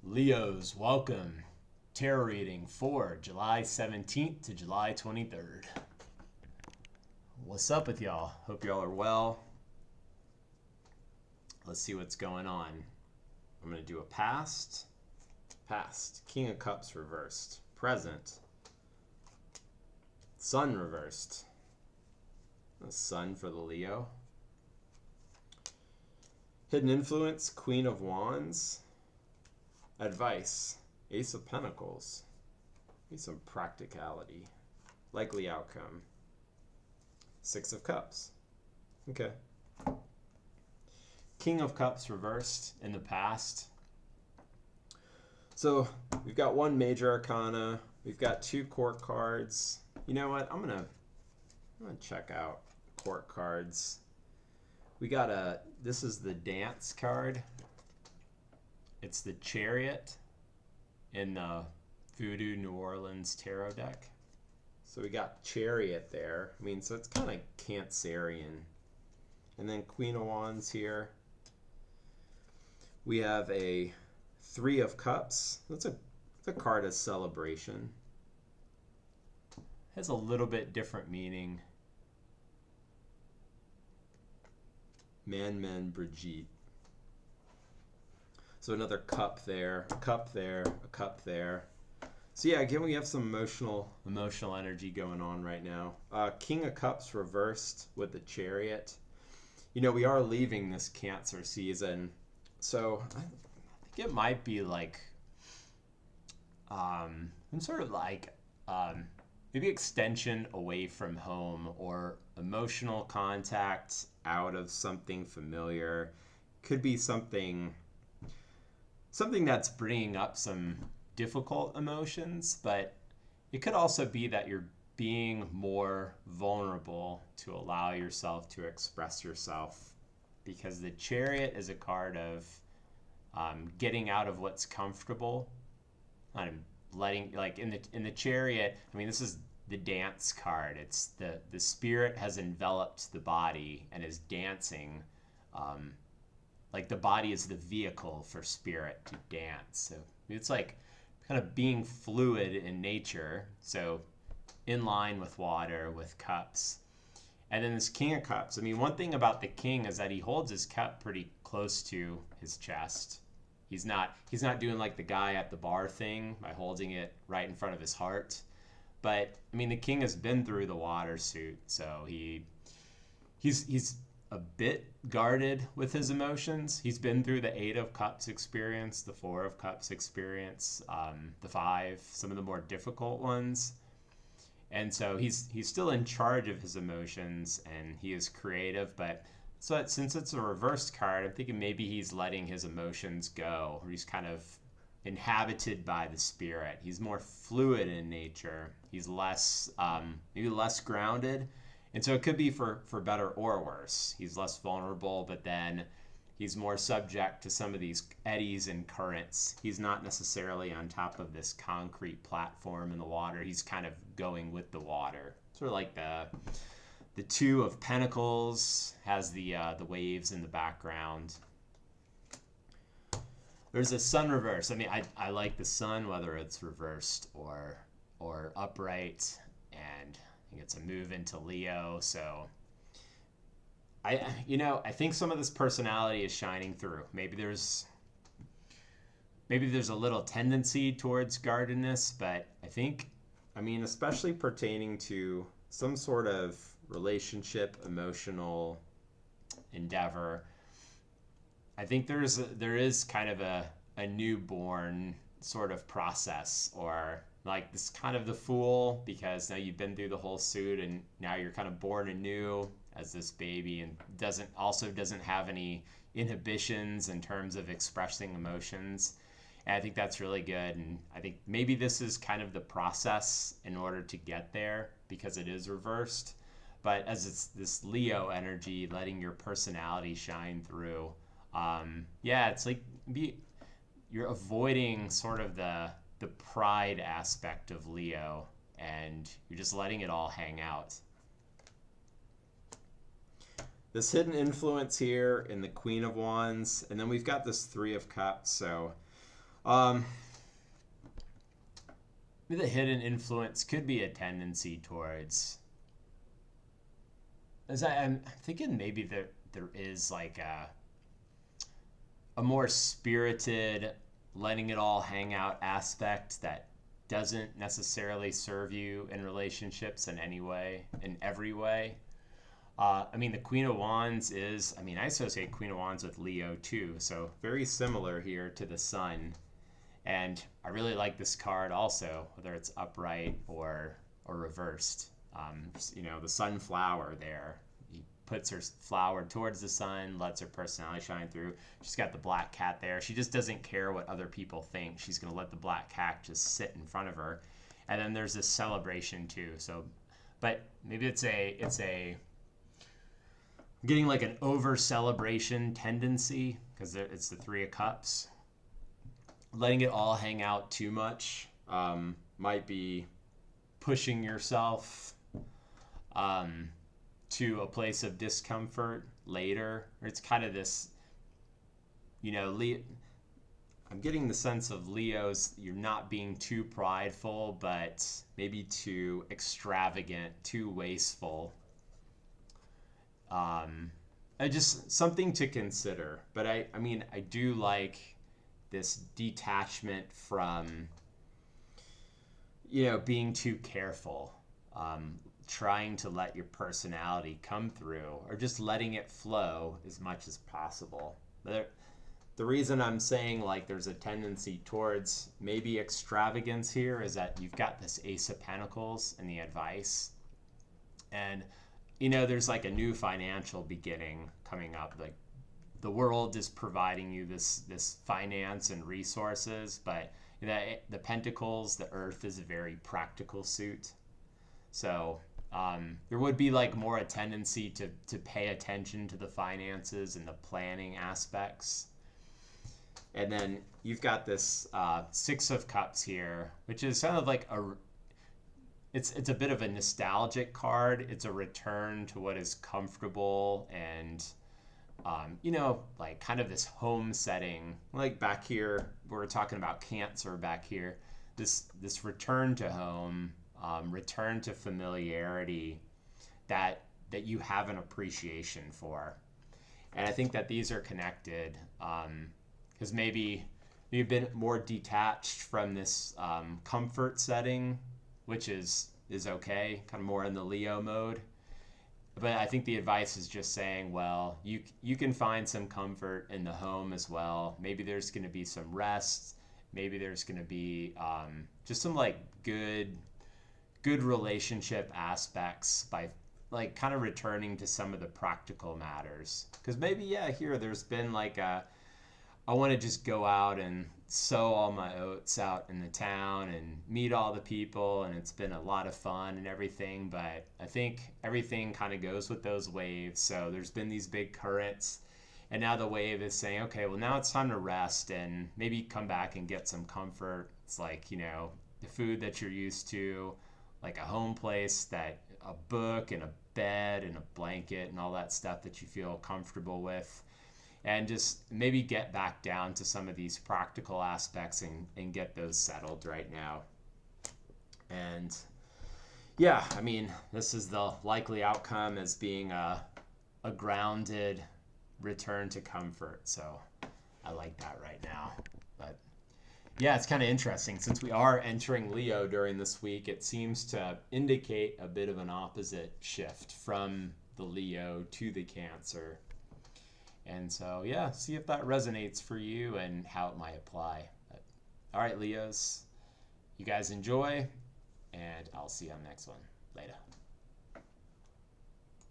Leos, welcome. Tarot reading for July 17th to July 23rd. What's up with y'all? Hope y'all are well. Let's see what's going on. I'm going to do a past, King of Cups reversed, present, Sun reversed, the Sun for the Leo, hidden influence, Queen of Wands, advice, Ace of Pentacles, maybe some practicality, likely outcome, Six of Cups. Okay. King of Cups reversed in the past. So we've got one major arcana. We've got two court cards. You know what? I'm gonna check out court cards. We got this is the Dance card. It's the Chariot in the Voodoo New Orleans tarot deck. So we got Chariot there. I mean, so it's kind of Cancerian. And then Queen of Wands here. We have a Three of Cups. That's a card of celebration. Has a little bit different meaning. Man, Brigitte. So another cup there, a cup there, a cup there. So yeah, again, we have some emotional energy going on right now. King of Cups reversed with the Chariot. You know, we are leaving this Cancer season, so I think it might be like some sort of like maybe extension away from home or emotional contact out of something familiar. Could be something that's bringing up some difficult emotions, but it could also be that you're being more vulnerable to allow yourself to express yourself, because the Chariot is a card of getting out of what's comfortable, letting, like in the Chariot. I mean, this is the Dance card. It's the spirit has enveloped the body and is dancing. Like the body is the vehicle for spirit to dance. So it's like kind of being fluid in nature. So in line with water, with cups. And then this King of Cups. I mean, one thing about the King is that he holds his cup pretty close to his chest. He's not doing like the guy at the bar thing by holding it right in front of his heart. But I mean, the King has been through the water suit, so he's a bit guarded with his emotions. He's been through the Eight of Cups experience, the Four of Cups experience, the Five, some of the more difficult ones. And so he's still in charge of his emotions, and he is creative. But so since it's a reversed card, I'm thinking maybe he's letting his emotions go, or he's kind of inhabited by the spirit. He's more fluid in nature. He's less, maybe less grounded. And so it could be for better or worse. He's less vulnerable, but then he's more subject to some of these eddies and currents. He's not necessarily on top of this concrete platform in the water. He's kind of going with the water. Sort of like the Two of Pentacles has the waves in the background. There's a Sun reverse. I mean, I like the Sun, whether it's reversed or upright, and I think it's a move into Leo. So I think some of this personality is shining through. Maybe there's a little tendency towards guardedness, but I mean, especially pertaining to some sort of relationship, emotional endeavor, I think there is kind of a newborn sort of process, or like this kind of the Fool, because now you've been through the whole suit and now you're kind of born anew as this baby, and doesn't have any inhibitions in terms of expressing emotions. And I think that's really good. And I think maybe this is kind of the process in order to get there, because it is reversed. But as it's this Leo energy, letting your personality shine through, it's like you're avoiding sort of the pride aspect of Leo, and you're just letting it all hang out. This hidden influence here in the Queen of Wands, and then we've got this Three of Cups. So Um, the hidden influence could be a tendency towards. As I'm thinking, maybe there is like a more spirited, letting it all hang out aspect that doesn't necessarily serve you in relationships in any way, in every way. I mean, the Queen of Wands is, I mean, I associate Queen of Wands with Leo too, so very similar here to the Sun. And I really like this card also, whether it's upright or reversed. The sunflower there. He puts her flower towards the sun, lets her personality shine through. She's got the black cat there. She just doesn't care what other people think. She's going to let the black cat just sit in front of her. And then there's this celebration too. So, but maybe it's a getting like an over celebration tendency because it's the Three of Cups. Letting it all hang out too much might be pushing yourself um, to a place of discomfort later. It's kind of this, I'm getting the sense of Leo's, you're not being too prideful, but maybe too extravagant, too wasteful. Um, just something to consider. But I mean, I do like this detachment from being too careful, trying to let your personality come through, or just letting it flow as much as possible. The reason I'm saying like there's a tendency towards maybe extravagance here is that you've got this Ace of Pentacles in the advice, and there's like a new financial beginning coming up. Like the world is providing you this finance and resources, but the pentacles, the earth is a very practical suit. So there would be like more a tendency to pay attention to the finances and the planning aspects. And then you've got this Six of Cups here, which is kind of like it's a bit of a nostalgic card. It's a return to what is comfortable and like kind of this home setting. Like back here, we're talking about Cancer back here. This return to home, return to familiarity that you have an appreciation for. And I think that these are connected because maybe you've been more detached from this comfort setting, which is okay, kind of more in the Leo mode. But I think the advice is just saying, well, you can find some comfort in the home as well. Maybe there's going to be some rest. Maybe there's going to be just some like good relationship aspects by like kind of returning to some of the practical matters. Because maybe here there's been like I want to just go out and sow all my oats out in the town and meet all the people, and it's been a lot of fun and everything, but I think everything kind of goes with those waves. So there's been these big currents, and now the wave is saying, okay, well, now it's time to rest and maybe come back and get some comfort. It's like, the food that you're used to, like a home place, that a book and a bed and a blanket and all that stuff that you feel comfortable with, and just maybe get back down to some of these practical aspects and get those settled right now. And yeah, I mean, this is the likely outcome as being a grounded return to comfort. So I like that right now. But yeah, it's kind of interesting. Since we are entering Leo during this week, it seems to indicate a bit of an opposite shift from the Leo to the Cancer. And so, yeah, see if that resonates for you and how it might apply. But, all right, Leos, you guys enjoy, and I'll see you on the next one. Later.